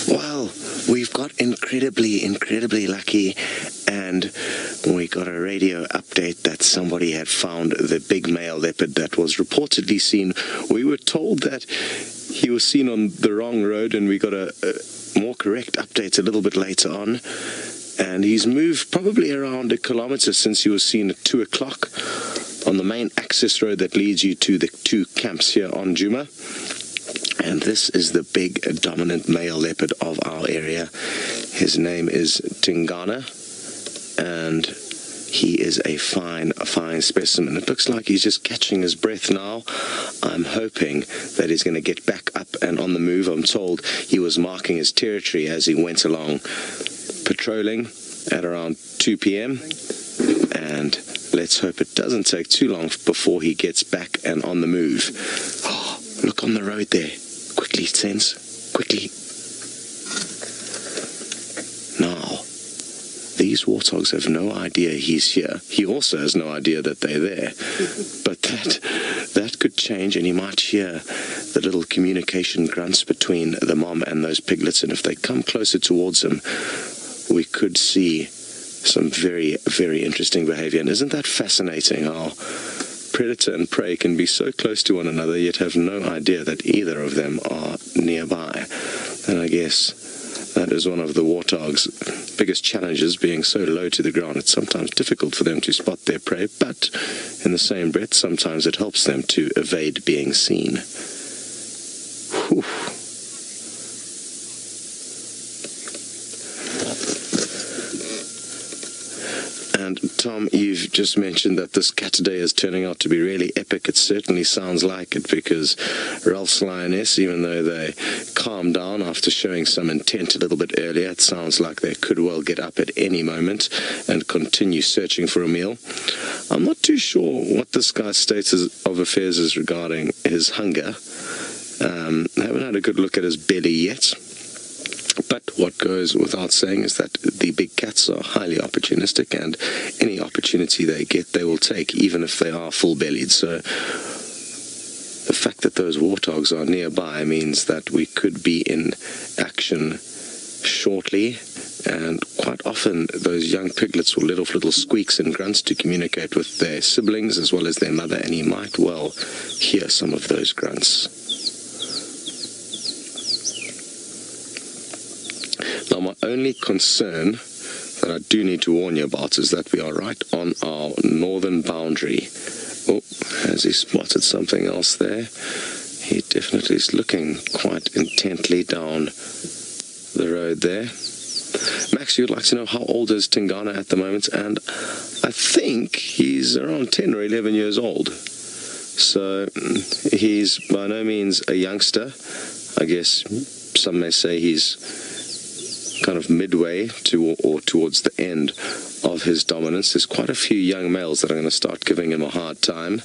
Well, we've got incredibly lucky, and we got a radio update that somebody had found the big male leopard that was reportedly seen. We were told that he was seen on the wrong road, and we got a more correct update a little bit later on. And he's moved probably around 1 kilometer since he was seen at 2 o'clock on the main access road that leads you to the 2 camps here on Djuma. And this is the big dominant male leopard of our area. His name is Tingana, and he is a fine specimen. It looks like he's just catching his breath now. I'm hoping that he's going to get back up and on the move. I'm told he was marking his territory as he went along patrolling at around 2 p.m. and let's hope it doesn't take too long before he gets back and on the move. Oh, look on the road there. Quickly, Sense. Quickly. Now, these warthogs have no idea he's here. He also has no idea that they're there. But that could change, and he might hear the little communication grunts between the mom and those piglets, and if they come closer towards him, we could see some very interesting behavior. And isn't that fascinating how predator and prey can be so close to one another yet have no idea that either of them are nearby? And I guess that is one of the warthogs' biggest challenges, being so low to the ground. It's sometimes difficult for them to spot their prey, but in the same breath, sometimes it helps them to evade being seen. Whew. And Tom, you've just mentioned that this cat today is turning out to be really epic. It certainly sounds like it, because Ralph's lioness, even though they calmed down after showing some intent a little bit earlier, it sounds like they could well get up at any moment and continue searching for a meal. I'm not too sure what this guy's state of affairs is regarding his hunger. I haven't had a good look at his belly yet. But what goes without saying is that the big cats are highly opportunistic, and any opportunity they get, they will take, even if they are full-bellied. So the fact that those warthogs are nearby means that we could be in action shortly, and quite often those young piglets will let off little squeaks and grunts to communicate with their siblings as well as their mother, and he might well hear some of those grunts. Now, my only concern that I do need to warn you about is that we are right on our northern boundary. Oh, has he spotted something else there? He definitely is looking quite intently down the road there. Max, you'd like to know how old is Tingana at the moment? And I think he's around 10 or 11 years old. So he's by no means a youngster. I guess some may say he's kind of midway to or towards the end of his dominance. There's quite a few young males that are going to start giving him a hard time.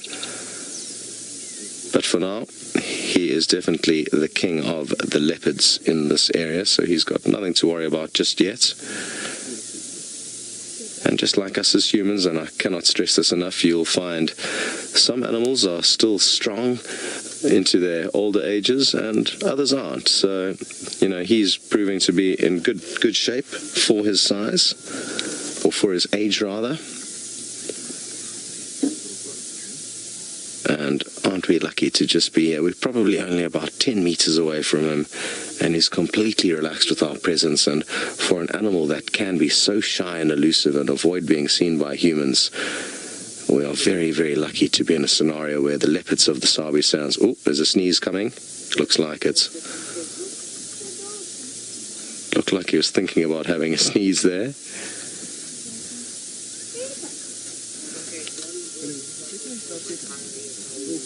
But for now, he is definitely the king of the leopards in this area, so he's got nothing to worry about just yet. And just like us as humans, and I cannot stress this enough, you'll find some animals are still strong into their older ages and others aren't. So, you know, he's proving to be in good shape for his size, or for his age rather. And aren't we lucky to just be here? We're probably only about 10 meters away from him, and he's completely relaxed with our presence. And for an animal that can be so shy and elusive and avoid being seen by humans, we are very lucky to be in a scenario where the leopards of the Sabi Sands... Oh, there's a sneeze coming. Looks like it. Looked like he was thinking about having a sneeze there.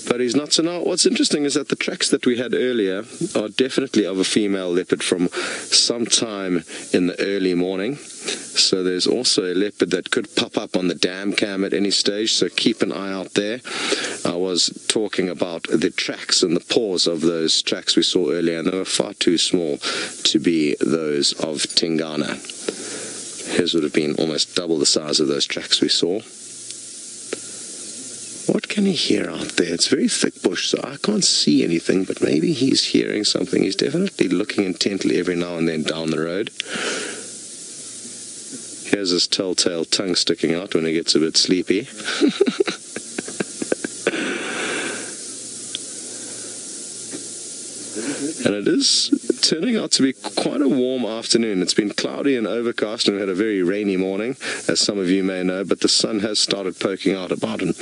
But he's not. So now what's interesting is that the tracks that we had earlier are definitely of a female leopard from sometime in the early morning. So there's also a leopard that could pop up on the dam cam at any stage, so keep an eye out there. I was talking about the tracks and the paws of those tracks we saw earlier, and they were far too small to be those of Tingana. His would have been almost double the size of those tracks we saw. What can he hear out there? It's very thick bush, so I can't see anything, but maybe he's hearing something. He's definitely looking intently every now and then down the road. Here's his telltale tongue sticking out when he gets a bit sleepy. And it is turning out to be quite a warm afternoon. It's been cloudy and overcast, and we had a very rainy morning, as some of you may know, but the sun has started poking out about an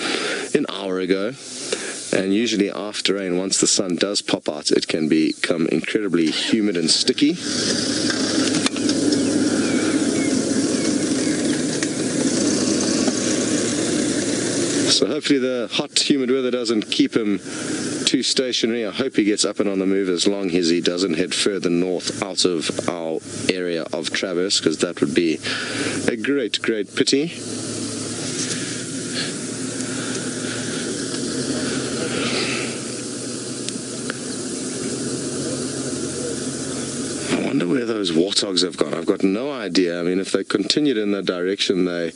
hour ago. And usually after rain, once the sun does pop out, it can become incredibly humid and sticky. So hopefully the hot, humid weather doesn't keep him too stationary. I hope he gets up and on the move as long as he doesn't head further north out of our area of Traverse, because that would be a great, great pity. I wonder where those warthogs have gone. I've got no idea. I mean, if they continued in the direction they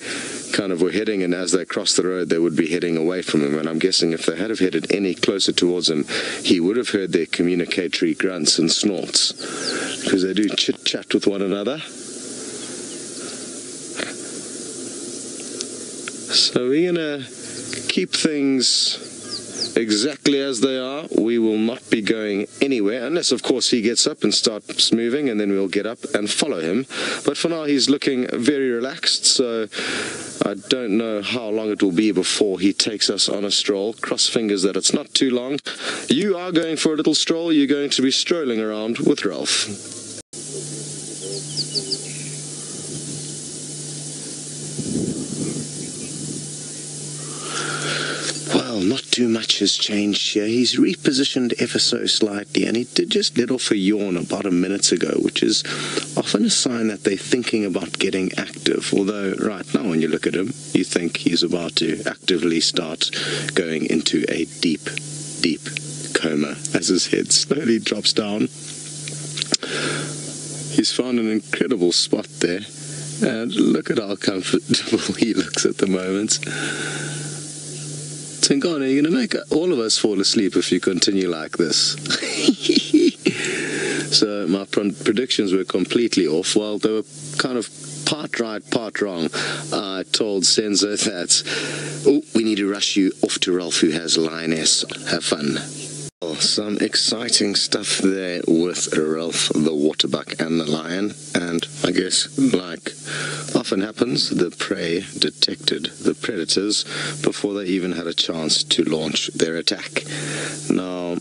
kind of were heading, and as they crossed the road they would be heading away from him, and I'm guessing if they had have headed any closer towards him, he would have heard their communicatory grunts and snorts, because they do chit-chat with one another. So we're gonna keep things exactly as they are. We will not be going anywhere, unless of course he gets up and starts moving, and then we'll get up and follow him. But for now he's looking very relaxed, so I don't know how long it will be before he takes us on a stroll. Cross fingers that it's not too long. You are going for a little stroll. You're going to be strolling around with Ralph. Well, not too much has changed here. He's repositioned ever so slightly, and he did just let off a yawn about a minute ago, which is often a sign that they're thinking about getting active. Although right now when you look at him, you think he's about to actively start going into a deep, deep coma as his head slowly drops down. He's found an incredible spot there, and look at how comfortable he looks at the moment. Tingana, you're going to make all of us fall asleep if you continue like this. So my predictions were completely off. Well, they were kind of part right, part wrong. I told Senzo that, oh, we need to rush you off to Ralph, who has lioness. Have fun. Well, some exciting stuff there with Ralph, the waterbuck and the lion. And I guess, like often happens, the prey detected the predators before they even had a chance to launch their attack. Now,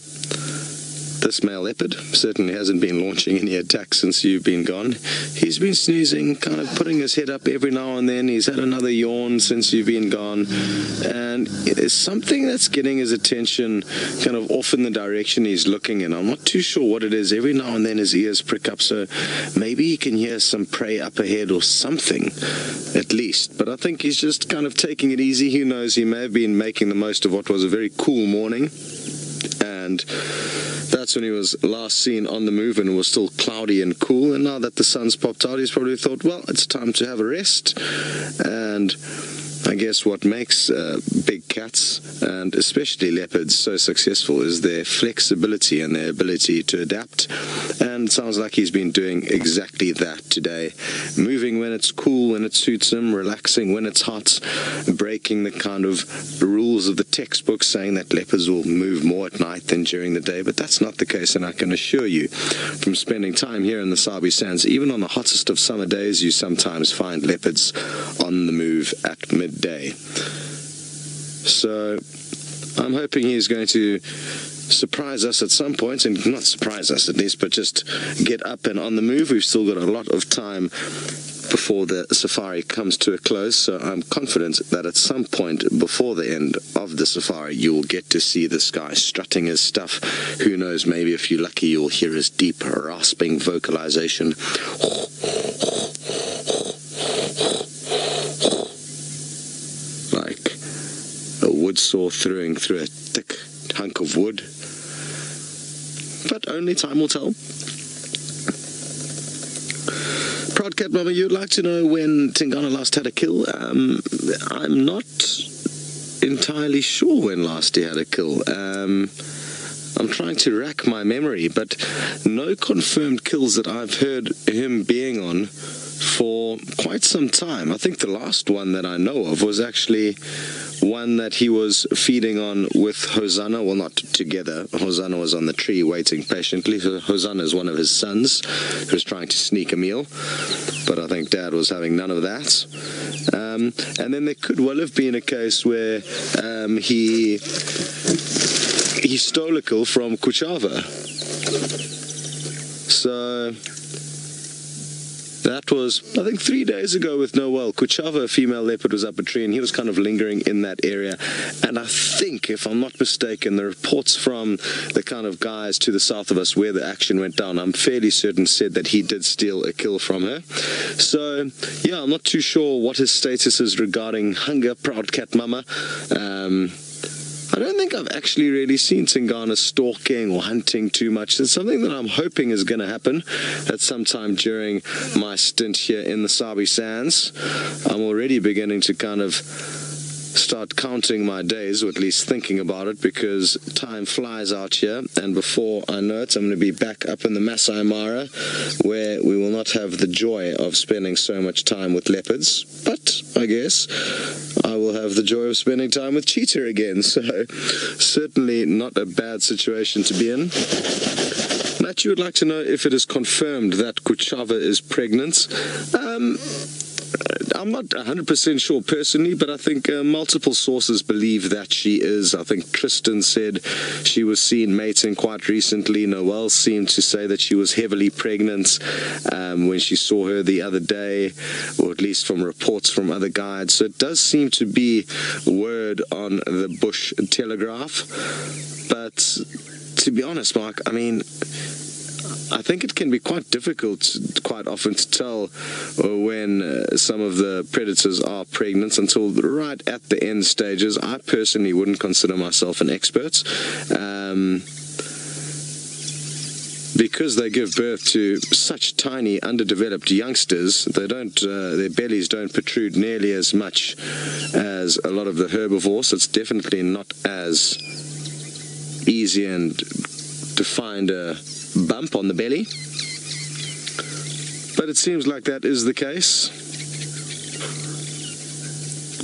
this male leopard certainly hasn't been launching any attacks since you've been gone. He's been snoozing, kind of putting his head up every now and then. He's had another yawn since you've been gone. And there's something that's getting his attention kind of off in the direction he's looking in. I'm not too sure what it is. Every now and then his ears prick up, so maybe he can hear some prey up ahead or something, at least. But I think he's just kind of taking it easy. Who knows, he may have been making the most of what was a very cool morning. And that's when he was last seen on the move, and it was still cloudy and cool. And now that the sun's popped out, he's probably thought, well, it's time to have a rest. And I guess what makes big cats, and especially leopards, so successful is their flexibility and their ability to adapt. And it sounds like he's been doing exactly that today. Moving when it's cool, when it suits him, relaxing when it's hot, breaking the kind of rules of the textbook saying that leopards will move more at night than during the day. But that's not the case, and I can assure you from spending time here in the Sabi Sands, even on the hottest of summer days, you sometimes find leopards on the move at midday. So I'm hoping he's going to surprise us at some point, and not surprise us at least, but just get up and on the move. We've still got a lot of time before the safari comes to a close, so I'm confident that at some point before the end of the safari you will get to see this guy strutting his stuff. Who knows, maybe if you're lucky you'll hear his deep rasping vocalization, like a wood saw throwing through a thick hunk of wood. But only time will tell. Proud Cat Mama, you'd like to know when Tingana last had a kill? I'm not entirely sure when last he had a kill. I'm trying to rack my memory, but no confirmed kills that I've heard him being on for quite some time. I think the last one that I know of was actually one that he was feeding on with Hosanna. Well, not together. Hosanna was on the tree waiting patiently. Hosanna is one of his sons who was trying to sneak a meal, but I think Dad was having none of that. And then there could well have been a case where he stole a kill from Kuchava. So that was, I think, 3 days ago with Noel. Kuchava, a female leopard, was up a tree, and he was kind of lingering in that area. And I think, if I'm not mistaken, the reports from the kind of guys to the south of us where the action went down, I'm fairly certain said that he did steal a kill from her. So, yeah, I'm not too sure what his status is regarding Hunger, Proud Cat Mama. I don't think I've actually really seen Tingana stalking or hunting too much. It's something that I'm hoping is going to happen at some time during my stint here in the Sabi Sands. I'm already beginning to kind of start counting my days, or at least thinking about it, because time flies out here, and before I know it, I'm going to be back up in the Masai Mara, where we will not have the joy of spending so much time with leopards, but I guess I will have the joy of spending time with cheetah again, so certainly not a bad situation to be in. Matt, you would like to know if it is confirmed that Kuchava is pregnant. I'm not 100% sure personally, but I think multiple sources believe that she is. I think Tristan said she was seen mating quite recently. Noel seemed to say that she was heavily pregnant when she saw her the other day, or at least from reports from other guides. So it does seem to be word on the Bush Telegraph. But to be honest, Mark, I mean, I think it can be quite difficult quite often to tell when some of the predators are pregnant until right at the end stages. I personally wouldn't consider myself an expert. Because they give birth to such tiny, underdeveloped youngsters, they don't, their bellies don't protrude nearly as much as a lot of the herbivores. It's definitely not as easy and to find a bump on the belly, but it seems like that is the case.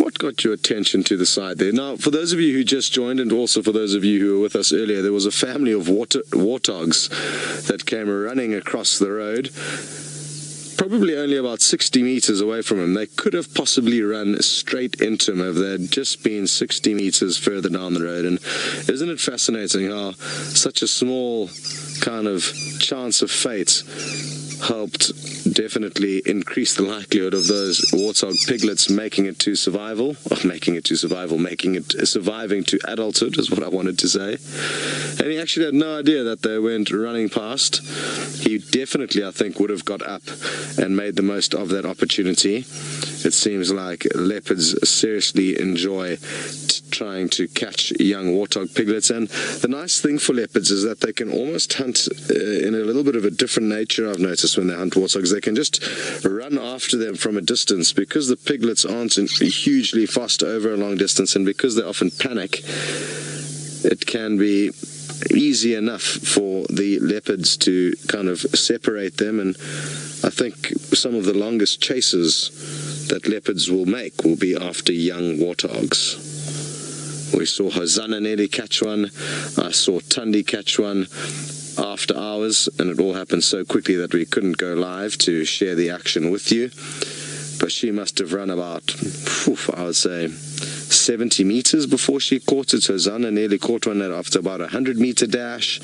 What got your attention to the side there? Now, for those of you who just joined, and also for those of you who were with us earlier, there was a family of warthogs that came running across the road, probably only about 60 meters away from him. They could have possibly run straight into him if they had just been 60 meters further down the road. And isn't it fascinating how such a small kind of chance of fate helped definitely increase the likelihood of those warthog piglets making it surviving to adulthood is what I wanted to say. And he actually had no idea that they went running past. He definitely, I think, would have got up and made the most of that opportunity. It seems like leopards seriously enjoy trying to catch young warthog piglets, and the nice thing for leopards is that they can almost hunt in a little bit of a different nature. I've noticed when they hunt warthogs, they can just run after them from a distance, because the piglets aren't hugely fast over a long distance, and because they often panic, it can be easy enough for the leopards to kind of separate them. And I think some of the longest chases that leopards will make will be after young warthogs. We saw Hosanna nearly catch one. I saw Tundi catch one after hours, and it all happened so quickly that we couldn't go live to share the action with you. But she must have run about, I would say, 70 meters before she caught it. Hosanna nearly caught one after about a 100-meter dash.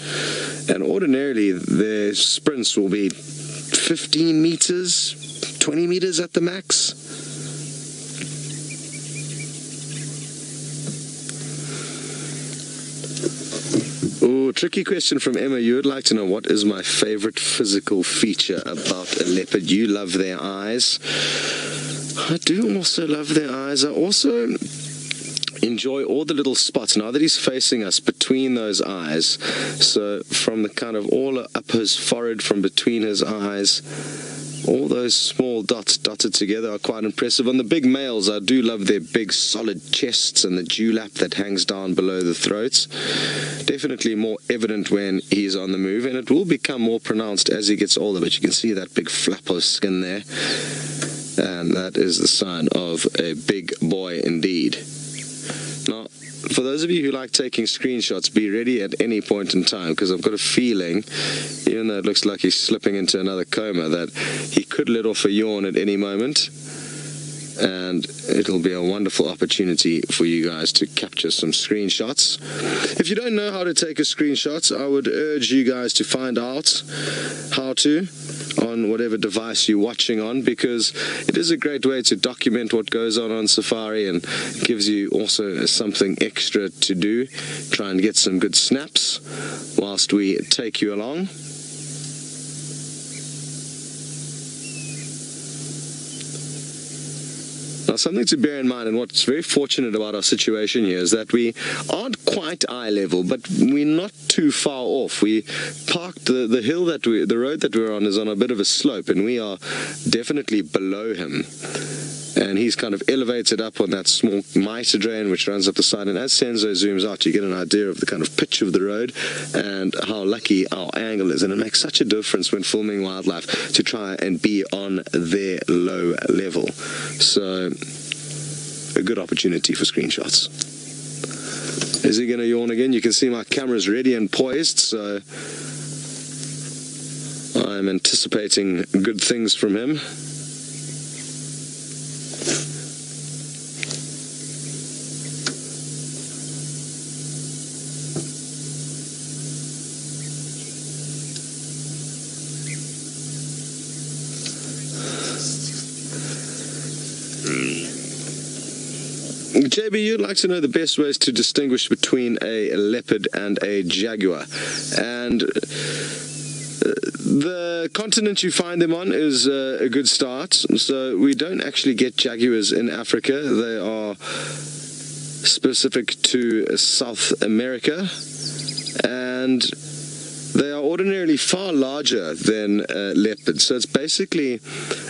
And ordinarily, their sprints will be 15 meters, 20 meters at the max. Oh, tricky question from Emma. You would like to know what is my favorite physical feature about a leopard. You love their eyes. I do also love their eyes. I also enjoy all the little spots now that he's facing us between those eyes. So from the kind of all up his forehead, from between his eyes, All those small dots dotted together are quite impressive. On the big males, I do love their big solid chests and the dewlap that hangs down below the throats. Definitely more evident when he's on the move, and it will become more pronounced as he gets older, but you can see that big flap of skin there, and that is the sign of a big boy indeed. Now, for those of you who like taking screenshots, be ready at any point in time, because I've got a feeling, even though it looks like he's slipping into another coma, that he could let off a yawn at any moment, and it'll be a wonderful opportunity for you guys to capture some screenshots. If you don't know how to take a screenshot, I would urge you guys to find out how to on whatever device you're watching on, because it is a great way to document what goes on Safari, and gives you also something extra to do. Try and get some good snaps whilst we take you along. Now, something to bear in mind, and what's very fortunate about our situation here, is that we aren't quite eye level, but we're not too far off. We parked the hill the road that we're on is on a bit of a slope, and we are definitely below him. And he's kind of elevated up on that small mitre drain which runs up the side, and as Senzo zooms out, you get an idea of the kind of pitch of the road and how lucky our angle is. And it makes such a difference when filming wildlife to try and be on their low level. So, a good opportunity for screenshots. Is he going to yawn again? You can see my camera's ready and poised, so I'm anticipating good things from him. JB, you'd like to know the best ways to distinguish between a leopard and a jaguar. And the continent you find them on is a good start. So we don't actually get jaguars in Africa. They are specific to South America, and they are ordinarily far larger than leopards. So it's basically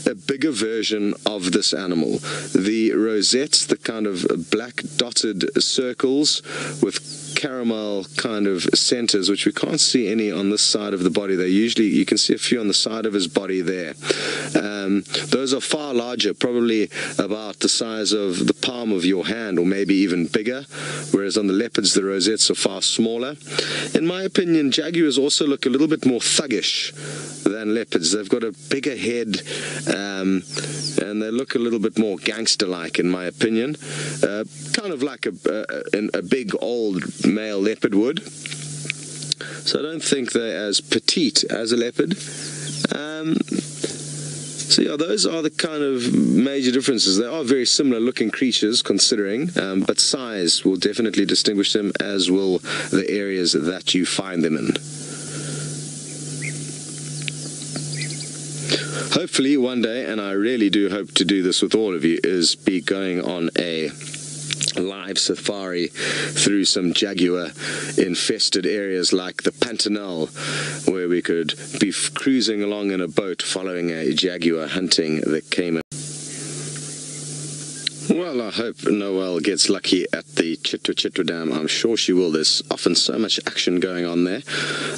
a bigger version of this animal. The rosettes, the kind of black dotted circles with caramel kind of centers, which we can't see any on this side of the body. They usually, you can see a few on the side of his body there. Those are far larger, probably about the size of the palm of your hand, or maybe even bigger, whereas on the leopards the rosettes are far smaller. In my opinion, jaguars also look a little bit more thuggish than leopards. They've got a bigger head, and they look a little bit more gangster-like, in my opinion. Kind of like a big old male leopard would. So I don't think they're as petite as a leopard. So yeah, those are the kind of major differences. They are very similar looking creatures, considering, but size will definitely distinguish them, as will the areas that you find them in. Hopefully one day, and I really do hope to do this with all of you, is be going on a live safari through some jaguar infested areas like the Pantanal, where we could be cruising along in a boat following a jaguar hunting the caiman. Well, I hope Noelle gets lucky at the Chitwa Dam. I'm sure she will. There's often so much action going on there.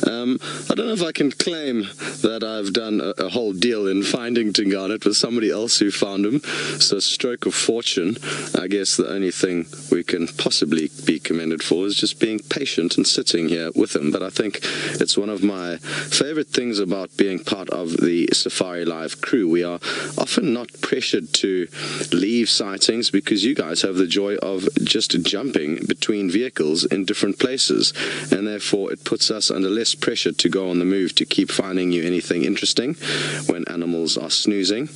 I don't know if I can claim that I've done a whole deal in finding Tingana. It was somebody else who found him. So, stroke of fortune. I guess the only thing we can possibly be commended for is just being patient and sitting here with him. But I think it's one of my favorite things about being part of the Safari Live crew. We are often not pressured to leave sightings, because you guys have the joy of just jumping between vehicles in different places, and therefore it puts us under less pressure to go on the move to keep finding you anything interesting when animals are snoozing.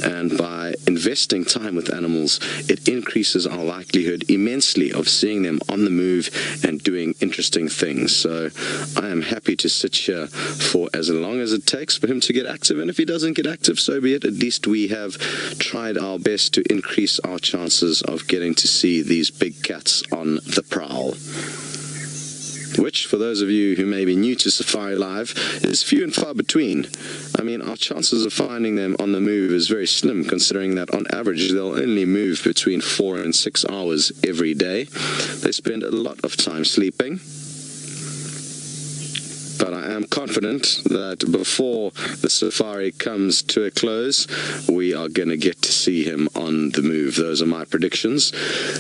And by investing time with animals, it increases our likelihood immensely of seeing them on the move and doing interesting things. So I am happy to sit here for as long as it takes for him to get active, and if he doesn't get active, so be it. At least we have tried our best to increase our chances of getting to see these big cats on the prowl. which, for those of you who may be new to Safari Live, is few and far between. I mean, our chances of finding them on the move is very slim, considering that on average they'll only move between 4 and 6 hours every day. They spend a lot of time sleeping. But I am confident that before the safari comes to a close, we are going to get to see him on the move. Those are my predictions.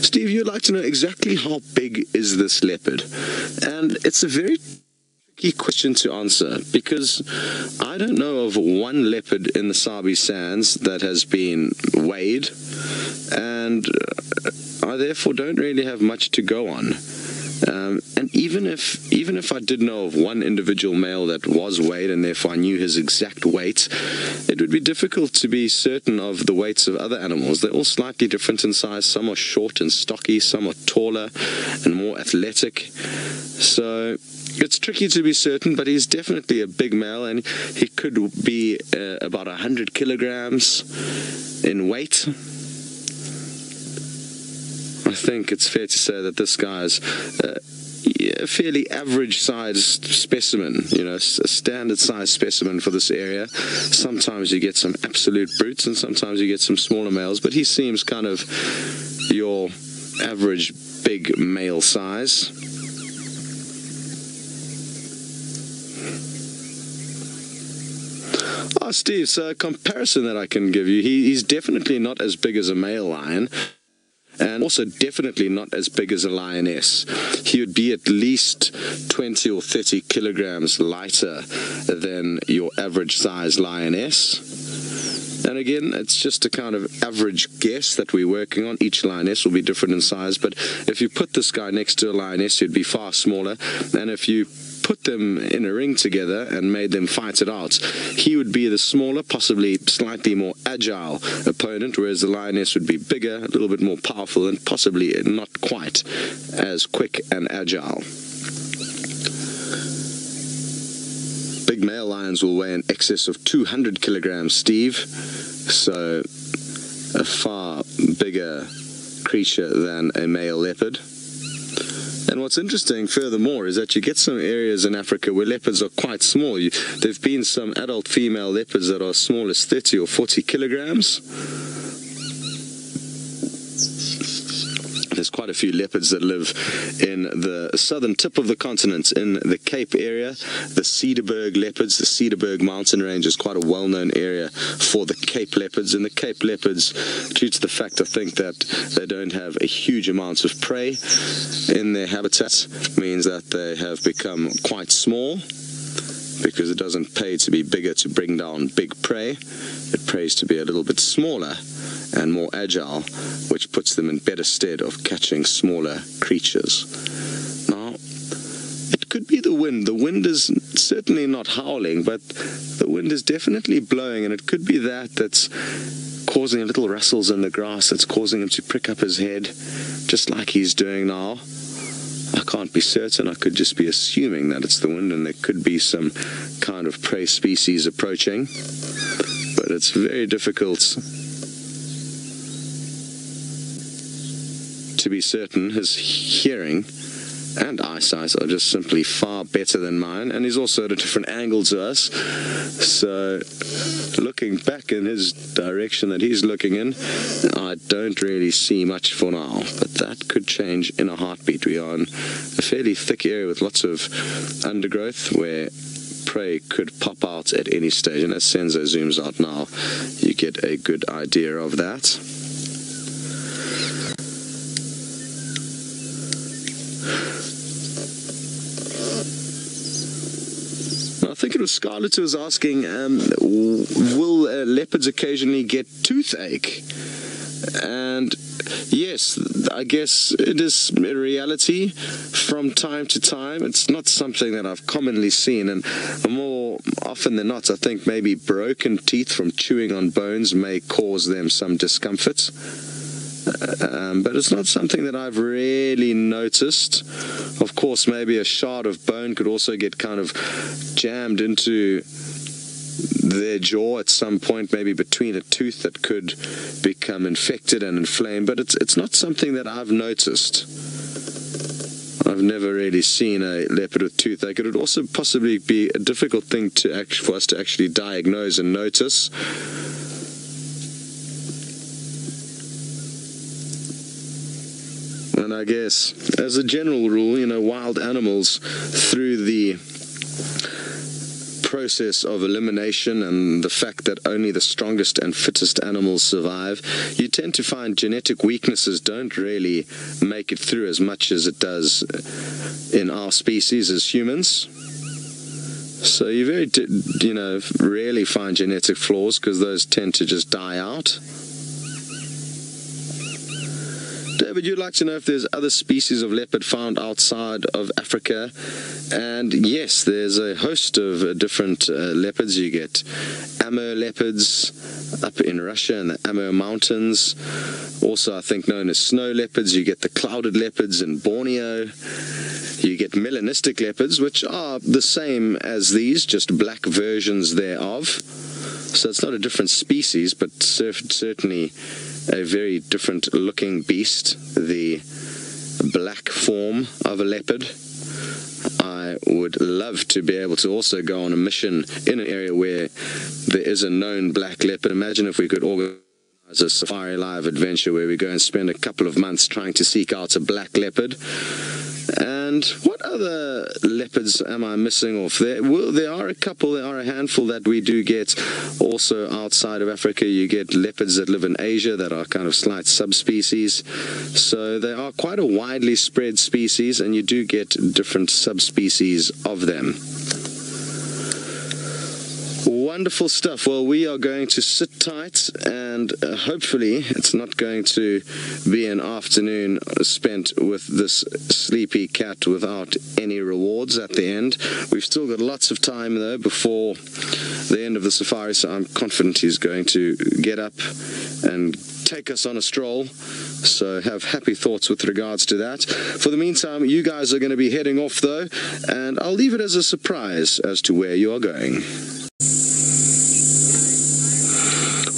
Steve, you'd like to know exactly how big is this leopard? And it's a very tricky question to answer, because I don't know of one leopard in the Sabi Sands that has been weighed, and I therefore don't really have much to go on. And even if I did know of one individual male that was weighed and therefore I knew his exact weight, it would be difficult to be certain of the weights of other animals. They're all slightly different in size. Some are short and stocky, some are taller and more athletic. So it's tricky to be certain, but he's definitely a big male, and he could be about 100 kilograms in weight. I think it's fair to say that this guy's a fairly average-sized specimen, you know, a standard-sized specimen for this area. Sometimes you get some absolute brutes, and sometimes you get some smaller males, but he seems kind of your average big male size. Oh, Steve, so a comparison that I can give you, he's definitely not as big as a male lion, and also definitely not as big as a lioness. He would be at least 20 or 30 kilograms lighter than your average size lioness. And again, it's just a kind of average guess that we're working on. Each lioness will be different in size, but if you put this guy next to a lioness, he'd be far smaller. And if you put them in a ring together and made them fight it out, he would be the smaller, possibly slightly more agile opponent, whereas the lioness would be bigger, a little bit more powerful, and possibly not quite as quick and agile. Big male lions will weigh in excess of 200 kilograms, Steve, so a far bigger creature than a male leopard. And what's interesting, furthermore, is that you get some areas in Africa where leopards are quite small. There have been some adult female leopards that are as small as 30 or 40 kilograms. There's quite a few leopards that live in the southern tip of the continent, in the Cape area. The Cederberg leopards, the Cederberg mountain range is quite a well-known area for the Cape leopards. And the Cape leopards, due to the fact, I think, that they don't have a huge amount of prey in their habitat, means that they have become quite small, because it doesn't pay to be bigger to bring down big prey. It pays to be a little bit smaller and more agile, which puts them in better stead of catching smaller creatures. Now, it could be the wind. The wind is certainly not howling, but the wind is definitely blowing, and it could be that's causing little rustles in the grass, that's causing him to prick up his head, just like he's doing now. I can't be certain. I could just be assuming that it's the wind, and there could be some kind of prey species approaching, but it's very difficult to be certain. His hearing and eyesight are just simply far better than mine, and he's also at a different angle to us, so looking back in his direction that he's looking in, I don't really see much for now, but that could change in a heartbeat. We are in a fairly thick area with lots of undergrowth where prey could pop out at any stage, and as Senzo zooms out now, you get a good idea of that. I think it was Scarlett who was asking, will leopards occasionally get toothache? And yes, I guess it is a reality from time to time. It's not something that I've commonly seen, and more often than not, I think maybe broken teeth from chewing on bones may cause them some discomfort. But it's not something that I've really noticed. Of course, maybe a shard of bone could also get kind of jammed into their jaw at some point, maybe between a tooth, that could become infected and inflamed, but it's not something that I've noticed. I've never really seen a leopard with toothache. It would also possibly be a difficult thing for us to actually diagnose and notice. And I guess, as a general rule, wild animals, through the process of elimination and the fact that only the strongest and fittest animals survive, you tend to find genetic weaknesses don't really make it through as much as it does in our species as humans. So you rarely find genetic flaws, because those tend to just die out. David, you'd like to know if there's other species of leopard found outside of Africa. And yes, there's a host of different leopards. You get Amur leopards up in Russia in the Amur Mountains. Also, I think known as snow leopards. You get the clouded leopards in Borneo. You get melanistic leopards, which are the same as these, just black versions thereof. So it's not a different species, but certainly a very different looking beast, the black form of a leopard. I would love to be able to also go on a mission in an area where there is a known black leopard. Imagine if we could organize a safari live adventure where we go and spend a couple of months trying to seek out a black leopard. And what other leopards am I missing off there? Well, there are a couple, there are a handful that we do get also outside of Africa. You get leopards that live in Asia that are kind of slight subspecies. So they are quite a widely spread species, and you do get different subspecies of them. Wonderful stuff. Well, we are going to sit tight, and hopefully it's not going to be an afternoon spent with this sleepy cat without any rewards at the end. We've still got lots of time, though, before the end of the safari, so I'm confident he's going to get up and take us on a stroll. So have happy thoughts with regards to that. For the meantime, you guys are going to be heading off, though, and I'll leave it as a surprise as to where you are going.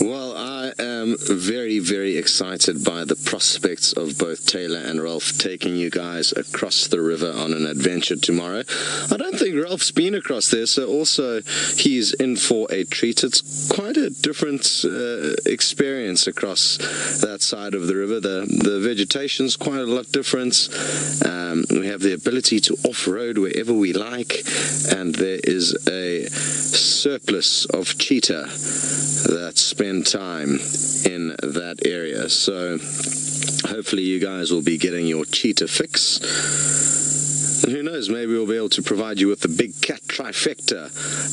Well, I am very, very excited by the prospects of both Taylor and Ralph taking you guys across the river on an adventure tomorrow. I don't think Ralph's been across there, so also he's in for a treat. It's quite a different experience across that side of the river. The vegetation's quite a lot different. We have the ability to off-road wherever we like, and there is a surplus of cheetah that spend time in that area. So hopefully you guys will be getting your cheetah fix. And who knows, maybe we'll be able to provide you with the big cat trifecta: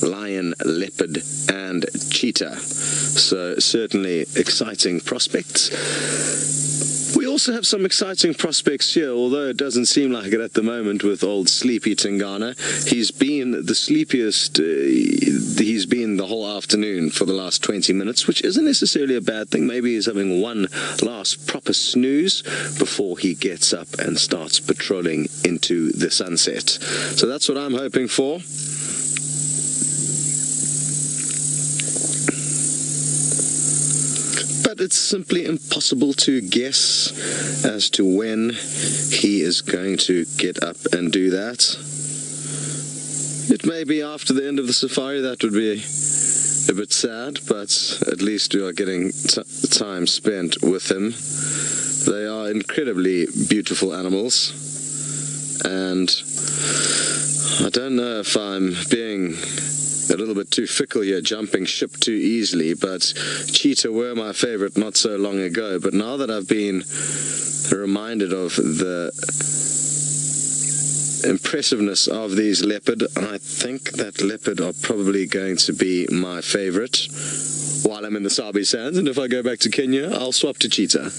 lion, leopard, and cheetah. So certainly exciting prospects. We also have some exciting prospects here, although it doesn't seem like it at the moment with old sleepy Tingana. He's been the sleepiest he's been the whole afternoon for the last 20 minutes, which isn't necessarily a bad thing. Maybe he's having one last proper snooze before he gets up and starts patrolling into the sunset. So that's what I'm hoping for. But it's simply impossible to guess as to when he is going to get up and do that. It may be after the end of the safari. That would be a bit sad, but at least we are getting time spent with him. They are incredibly beautiful animals, and I don't know if I'm being a little bit too fickle here, jumping ship too easily, but cheetah were my favorite not so long ago. But now that I've been reminded of the impressiveness of these leopard, I think that leopard are probably going to be my favorite while I'm in the Sabi Sands, and if I go back to Kenya, I'll swap to cheetah.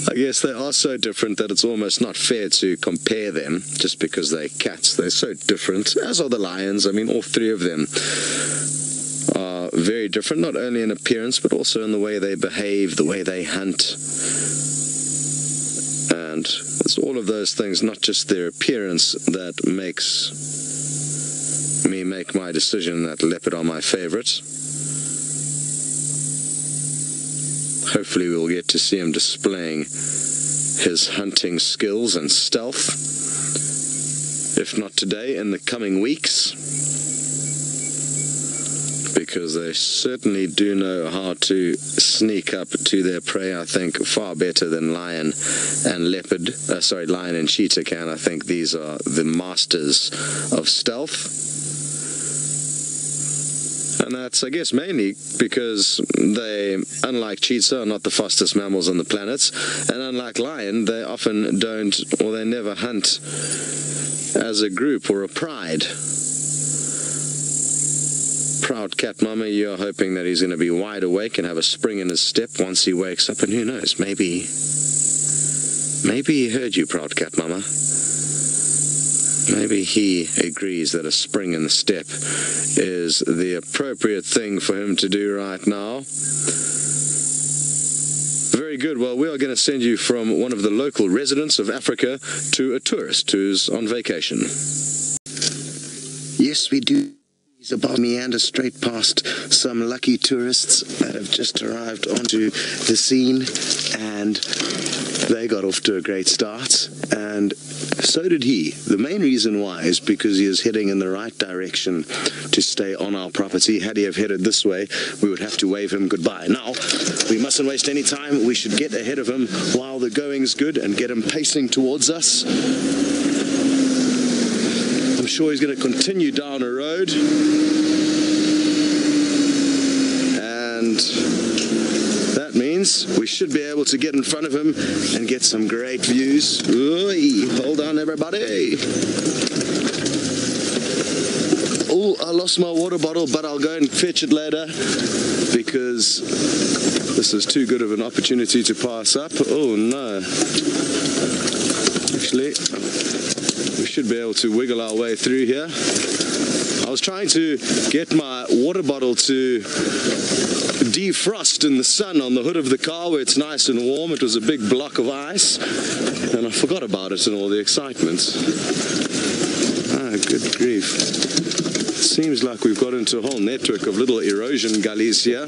I guess they are so different that it's almost not fair to compare them just because they're cats. They're so different, as are the lions. I mean, all three of them are very different, not only in appearance, but also in the way they behave, the way they hunt. And it's all of those things, not just their appearance, that makes me make my decision that leopard are my favorite. Hopefully we'll get to see him displaying his hunting skills and stealth. If not today, in the coming weeks. Because they certainly do know how to sneak up to their prey, I think, far better than lion and lion and cheetah can. I think these are the masters of stealth. And that's, I guess, mainly because they, unlike cheetah, are not the fastest mammals on the planet. And unlike lion, they often don't, or they never hunt as a group or a pride. Proud cat mama, you're hoping that he's going to be wide awake and have a spring in his step once he wakes up. And who knows, maybe he heard you, proud cat mama. Maybe he agrees that a spring in the step is the appropriate thing for him to do right now. Very good. Well, we are going to send you from one of the local residents of Africa to a tourist who's on vacation. Yes, we do. He's about to meander straight past some lucky tourists that have just arrived onto the scene, and they got off to a great start, and so did he. The main reason why is because he is heading in the right direction to stay on our property. Had he have headed this way, we would have to wave him goodbye. Now, we mustn't waste any time. We should get ahead of him while the going's good and get him pacing towards us. I'm sure he's going to continue down a road. And that means we should be able to get in front of him and get some great views. Oy, hold on, everybody. Oh, I lost my water bottle, but I'll go and fetch it later because this is too good of an opportunity to pass up. Oh, no. Actually, we should be able to wiggle our way through here. I was trying to get my water bottle to defrost in the sun on the hood of the car where it's nice and warm. It was a big block of ice, and I forgot about it in all the excitement. Ah, good grief. It seems like we've got into a whole network of little erosion gullies here,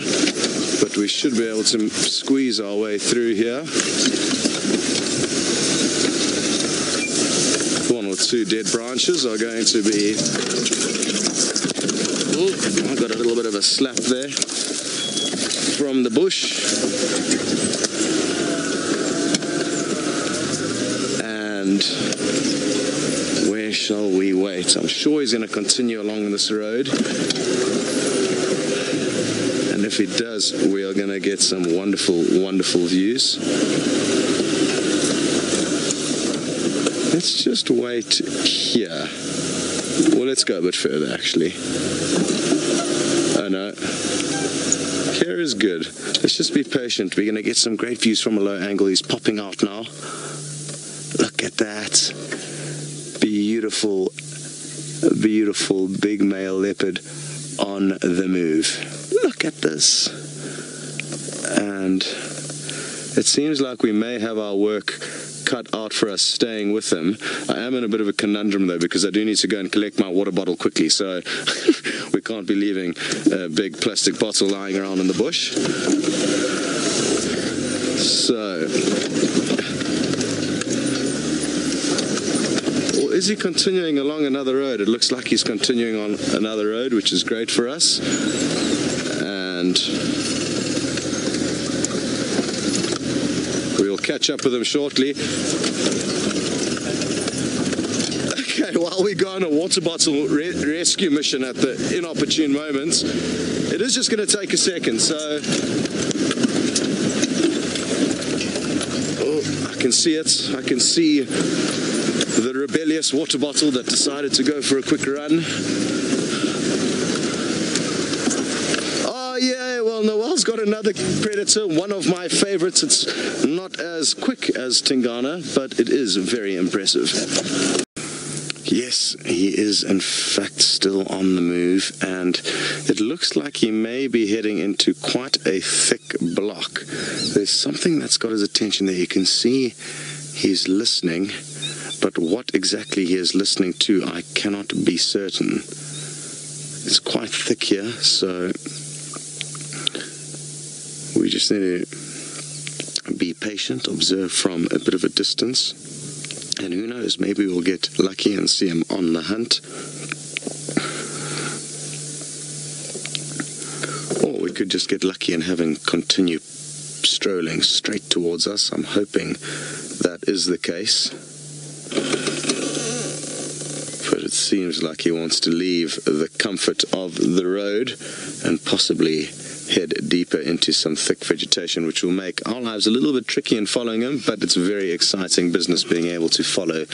but we should be able to squeeze our way through here. One or two dead branches are going to be... Oh, I got a little bit of a slap there from the bush. And where shall we wait? I'm sure he's going to continue along this road. And if he does, we are going to get some wonderful, wonderful views. Let's just wait here. Well, let's go a bit further, actually. Oh, no. Here is good. Let's just be patient. We're going to get some great views from a low angle. He's popping out now. Look at that. Beautiful, beautiful big male leopard on the move. Look at this. And it seems like we may have our work cut out for us staying with him. I am in a bit of a conundrum though, because I do need to go and collect my water bottle quickly, so we can't be leaving a big plastic bottle lying around in the bush. So, or is he continuing along another road? It looks like he's continuing on another road, which is great for us. And we'll catch up with him shortly. Okay, while we go on a water bottle rescue mission at the inopportune moment, it is just going to take a second, so... Oh, I can see it. I can see the rebellious water bottle that decided to go for a quick run. Yeah, well, Noel's got another predator, one of my favorites. It's not as quick as Tingana, but it is very impressive. Yes, he is in fact still on the move, and it looks like he may be heading into quite a thick block. There's something that's got his attention there. You can see he's listening, but what exactly he is listening to, I cannot be certain. It's quite thick here, so... we just need to be patient, observe from a bit of a distance, and who knows, maybe we'll get lucky and see him on the hunt. Or we could just get lucky and have him continue strolling straight towards us. I'm hoping that is the case. But it seems like he wants to leave the comfort of the road and possibly head deeper into some thick vegetation, which will make our lives a little bit tricky in following him, but it's very exciting business being able to follow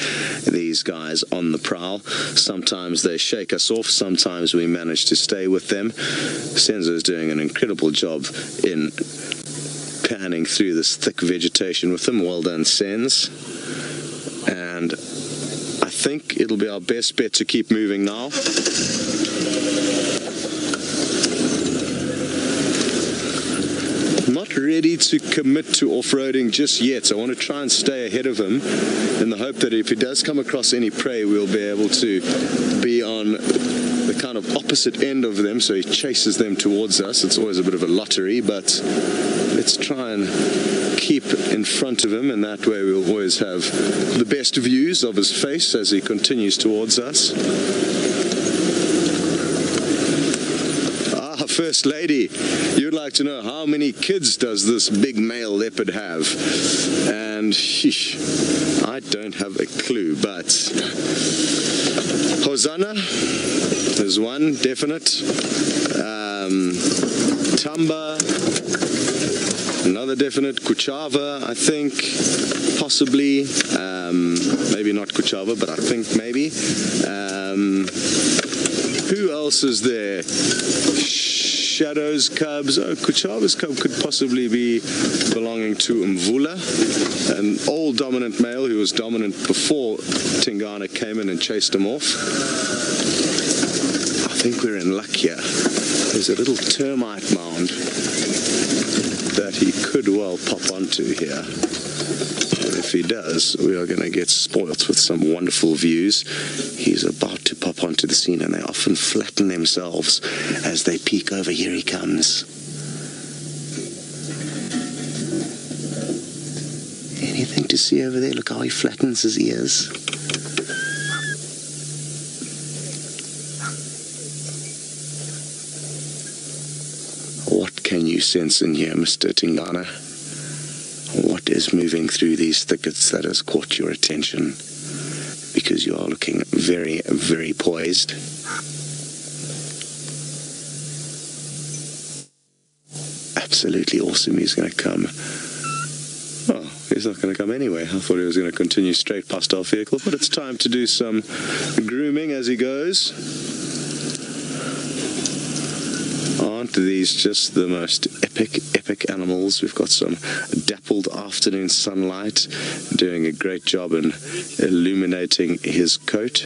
these guys on the prowl. Sometimes they shake us off, sometimes we manage to stay with them. Senzo is doing an incredible job in panning through this thick vegetation with them. Well done, Sens. And I think it'll be our best bet to keep moving now. Not ready to commit to off-roading just yet. I want to try and stay ahead of him in the hope that if he does come across any prey, we'll be able to be on the kind of opposite end of them, so he chases them towards us. It's always a bit of a lottery, but let's try and keep in front of him, and that way we'll always have the best views of his face as he continues towards us. First Lady, you'd like to know how many kids does this big male leopard have? And sheesh, I don't have a clue, but Hosanna is one definite. Tamba, another definite. Kuchava, I think, possibly. Maybe not Kuchava, but I think maybe. Who else is there? Shadow's cubs. Oh, Kuchava's cub could possibly be belonging to Mvula, an old dominant male who was dominant before Tingana came in and chased him off. I think we're in luck here. There's a little termite mound that he could well pop onto here. And if he does, we are going to get spoilt with some wonderful views. He's about to pop onto the scene, and they often flatten themselves as they peek over. Here he comes. Anything to see over there? Look how he flattens his ears. What can you sense in here, Mr. Tingana? What is moving through these thickets that has caught your attention? Because you are looking very, very poised. Absolutely awesome. He's going to come. Oh, he's not going to come anyway. I thought he was going to continue straight past our vehicle, but it's time to do some grooming as he goes. Aren't these just the most epic animals? We've got some dappled afternoon sunlight doing a great job in illuminating his coat.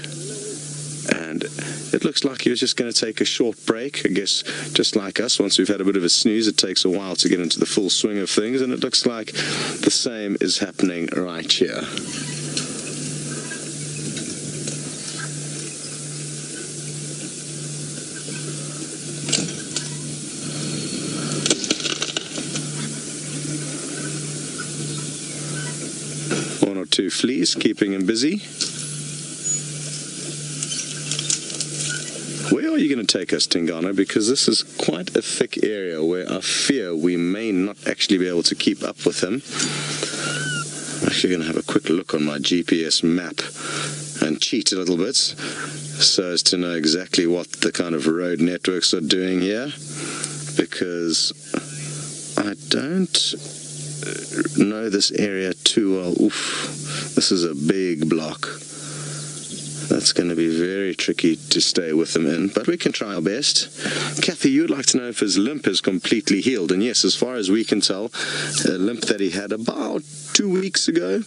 And it looks like he was just going to take a short break. I guess just like us, once we've had a bit of a snooze, it takes a while to get into the full swing of things, and it looks like the same is happening right here. One or two fleas keeping him busy. Where are you going to take us, Tingana? Because this is quite a thick area where I fear we may not actually be able to keep up with him. I'm actually going to have a quick look on my GPS map and cheat a little bit so as to know exactly what the kind of road networks are doing here, because I don't know this area too well. Oof, this is a big block. That's going to be very tricky to stay with him in, but we can try our best. Kathy, you would like to know if his limp is completely healed, and yes, as far as we can tell, a limp that he had about 2 weeks ago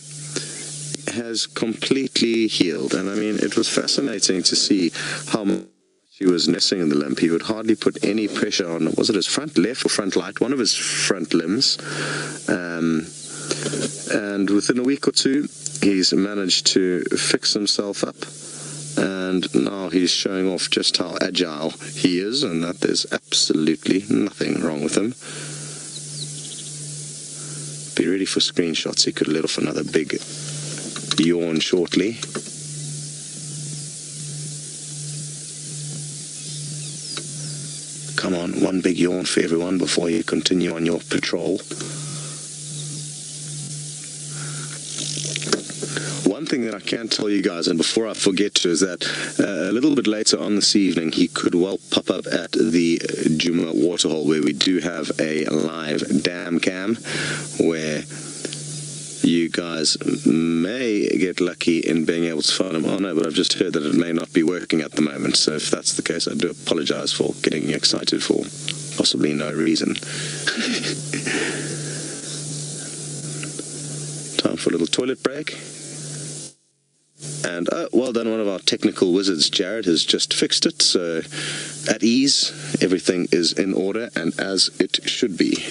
has completely healed. And I mean, it was fascinating to see how much he was nursing in the limp. He would hardly put any pressure on, was it his front left or front right, one of his front limbs. And within a week or two, he's managed to fix himself up, and now he's showing off just how agile he is, and that there's absolutely nothing wrong with him. Be ready for screenshots. He could let off another big yawn shortly. Come on, one big yawn for everyone before you continue on your patrol. One thing that I can tell you guys, and before I forget to, is that a little bit later on this evening, he could well pop up at the Djuma waterhole, where we do have a live dam cam, where you guys may get lucky in being able to find him. Oh no, but I've just heard that it may not be working at the moment, so if that's the case, I do apologize for getting excited for possibly no reason. Time for a little toilet break. And well done, one of our technical wizards, Jared, has just fixed it, so at ease, everything is in order and as it should be.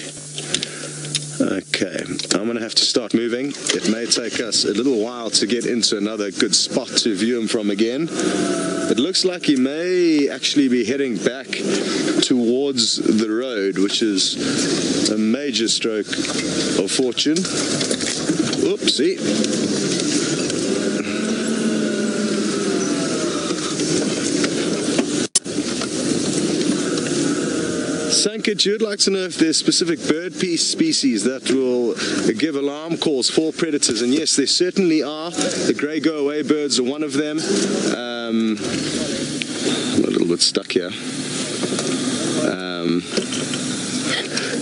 Okay, I'm going to have to start moving. It may take us a little while to get into another good spot to view him from again. It looks like he may actually be heading back towards the road, which is a major stroke of fortune. Oopsie. Sankit, you'd like to know if there's specific bird species that will give alarm calls for predators, and yes, there certainly are. The grey go-away birds are one of them. I'm a little bit stuck here.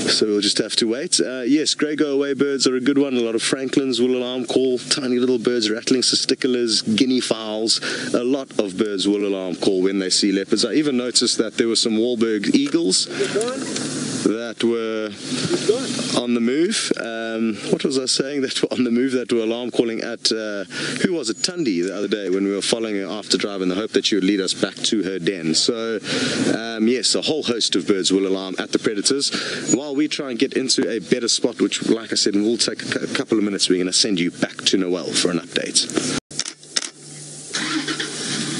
So we'll just have to wait. Yes, grey go-away birds are a good one. A lot of francolins will alarm call. Tiny little birds, rattling cisticolas, guinea fowls. A lot of birds will alarm call when they see leopards. I even noticed that there were some Wahlberg eagles that were on the move. What was I saying? That were on the move, that were alarm calling at, who was it, Tundi, the other day when we were following her after drive in the hope that she would lead us back to her den. So, yes, a whole host of birds will alarm at the predators. While we try and get into a better spot, which, like I said, will take a couple of minutes, we're going to send you back to Noel for an update.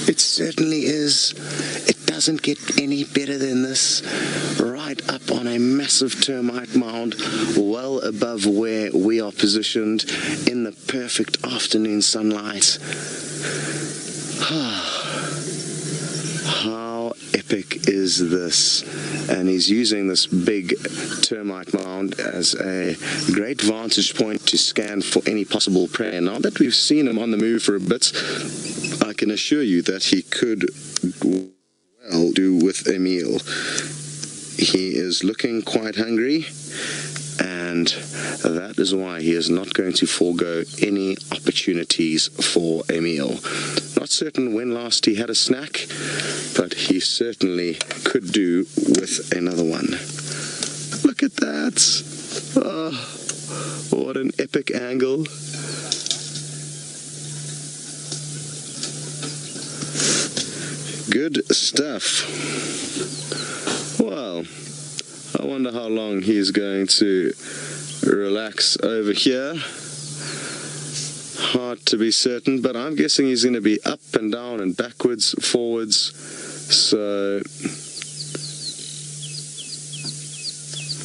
It certainly is. It doesn't get any better than this. Right up on a massive termite mound, well above where we are positioned in the perfect afternoon sunlight. How epic is this? And he's using this big termite mound as a great vantage point to scan for any possible prey. Now that we've seen him on the move for a bit, I can assure you that he could well do with a meal. He is looking quite hungry, and that is why he is not going to forego any opportunities for a meal. Not certain when last he had a snack, but he certainly could do with another one. Look at that! Oh, what an epic angle. Good stuff. Well, I wonder how long he's going to relax over here. Hard to be certain, but I'm guessing he's going to be up and down and backwards, forwards. So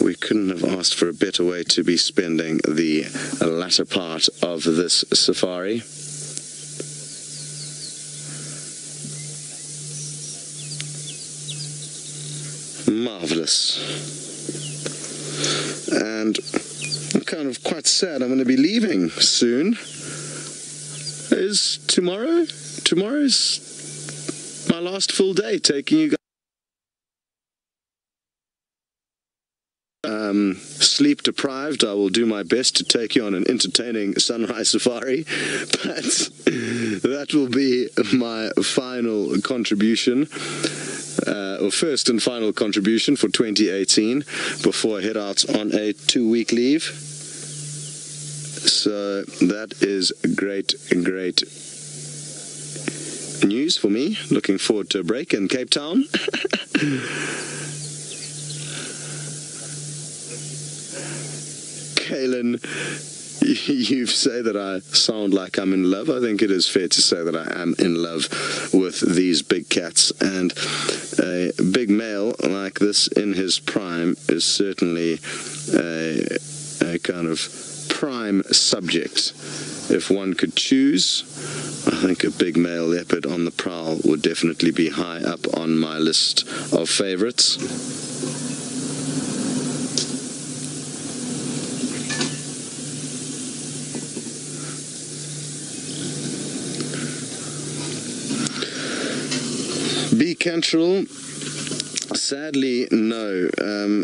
we couldn't have asked for a better way to be spending the latter part of this safari. Marvelous. And I'm kind of quite sad. I'm going to be leaving soon. Is tomorrow? Tomorrow's my last full day taking you guys. Sleep deprived. I will do my best to take you on an entertaining sunrise safari, but that will be my final contribution. Or first and final contribution for 2018 before I head out on a 2-week leave. So that is great news for me. Looking forward to a break in Cape Town. Kaylin, you say that I sound like I'm in love. I think it is fair to say that I am in love with these big cats, and a big male like this in his prime is certainly a kind of prime subject. If one could choose, I think a big male leopard on the prowl would definitely be high up on my list of favorites. B. Cantrell, sadly, no.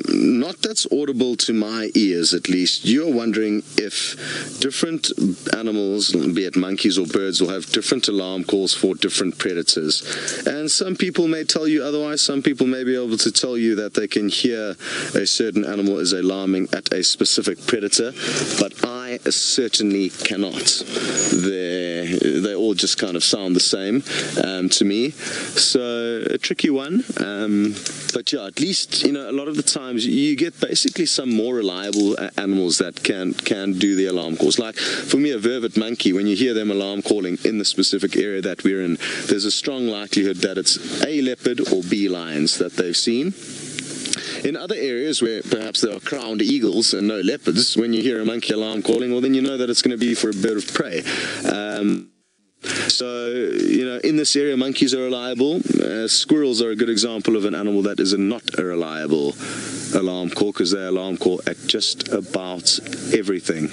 Not that's audible to my ears, at least. You're wondering if different animals, be it monkeys or birds, will have different alarm calls for different predators. And some people may tell you otherwise. Some people may be able to tell you that they can hear a certain animal is alarming at a specific predator, but I certainly cannot. They all just kind of sound the same to me. So a tricky one. But yeah, at least, you know, a lot of the times you get basically some more reliable animals that can do the alarm calls. Like for me, a vervet monkey, when you hear them alarm calling in the specific area that we're in, there's a strong likelihood that it's A, leopard, or B, lions that they've seen. In other areas where perhaps there are crowned eagles and no leopards, when you hear a monkey alarm calling, well, then you know that it's going to be for a bird of prey. So, you know, in this area, monkeys are reliable. Squirrels are a good example of an animal that is not a reliable alarm call, because they alarm call at just about everything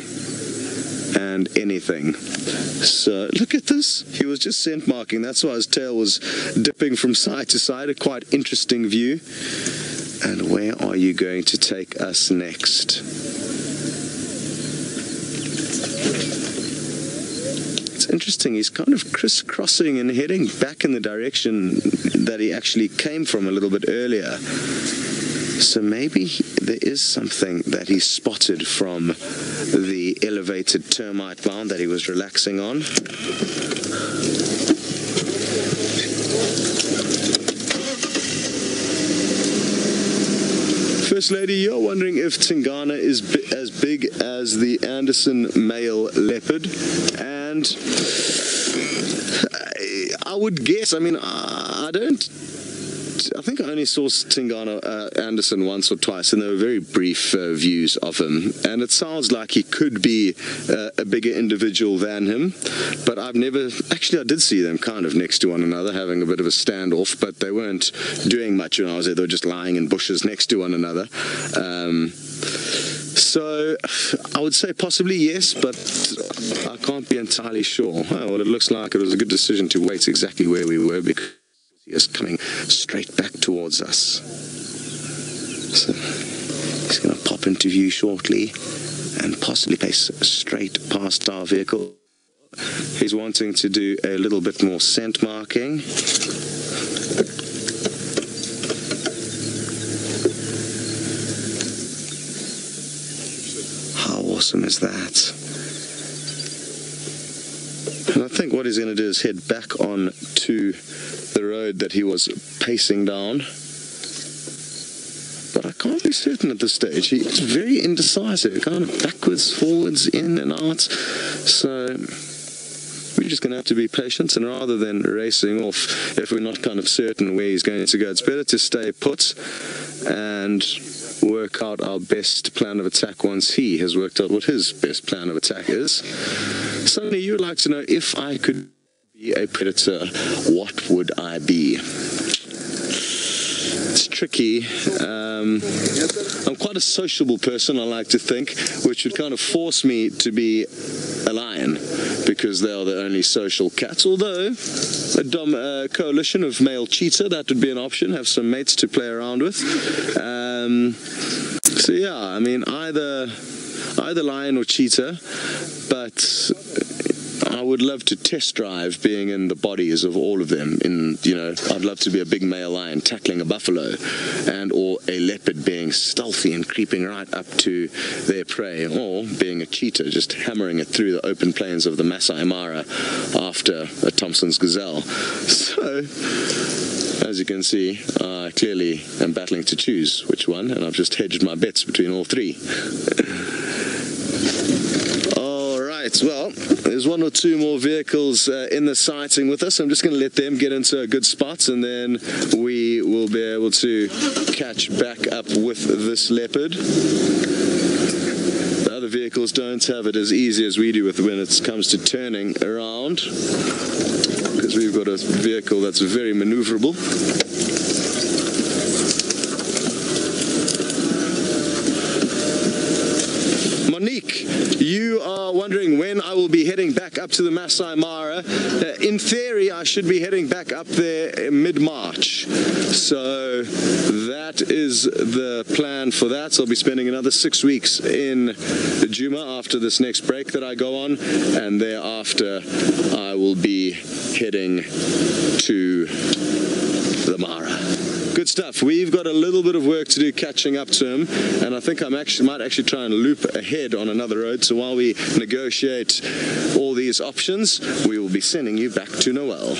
and anything. So look at this. He was just scent marking. That's why his tail was dipping from side to side. A quite interesting view. And where are you going to take us next? It's interesting, he's kind of crisscrossing and heading back in the direction that he actually came from a little bit earlier. So maybe there is something that he spotted from the elevated termite mound that he was relaxing on. First Lady, you're wondering if Tingana is as big as the Anderson male leopard, and I would guess, I mean, I think I only saw Tingana Anderson once or twice, and they were very brief views of him, and it sounds like he could be a bigger individual than him, but I've never, actually I did see them kind of next to one another having a bit of a standoff, but they weren't doing much when I was there. They were just lying in bushes next to one another. So I would say possibly yes, but I can't be entirely sure. Well, it looks like it was a good decision to wait exactly where we were, because he is coming straight back towards us. So he's going to pop into view shortly and possibly pace straight past our vehicle. He's wanting to do a little bit more scent marking. How awesome is that? And I think what he's going to do is head back on to the road that he was pacing down. But I can't be certain at this stage. He's very indecisive, kind of backwards, forwards, in and out. So we're just going to have to be patient, and rather than racing off if we're not kind of certain where he's going to go, it's better to stay put and work out our best plan of attack once he has worked out what his best plan of attack is. Suddenly you would like to know, if I could be a predator, what would I be? It's tricky. I'm quite a sociable person, I like to think, which would kind of force me to be a lion, because they are the only social cats. Although a coalition of male cheetah, that would be an option, have some mates to play around with. So yeah, I mean, either lion or cheetah, but I would love to test drive being in the bodies of all of them. I'd love to be a big male lion tackling a buffalo, or a leopard being stealthy and creeping right up to their prey, or being a cheetah just hammering it through the open plains of the Masai Mara after a Thompson's gazelle. So, as you can see, I clearly am battling to choose which one, and I've just hedged my bets between all three. Well, there's one or two more vehicles in the sighting with us. I'm just going to let them get into a good spot, and then we will be able to catch back up with this leopard. The other vehicles don't have it as easy as we do when it comes to turning around, because we've got a vehicle that's very maneuverable. Monique, you are wondering when I will be heading back up to the Masai Mara. In theory, I should be heading back up there mid-March. So that is the plan for that. So I'll be spending another 6 weeks in Djuma after this next break that I go on, and thereafter I will be heading to the Mara. Good stuff. We've got a little bit of work to do catching up to him, and I think I might actually try and loop ahead on another road. So while we negotiate all these options, we will be sending you back to Noel.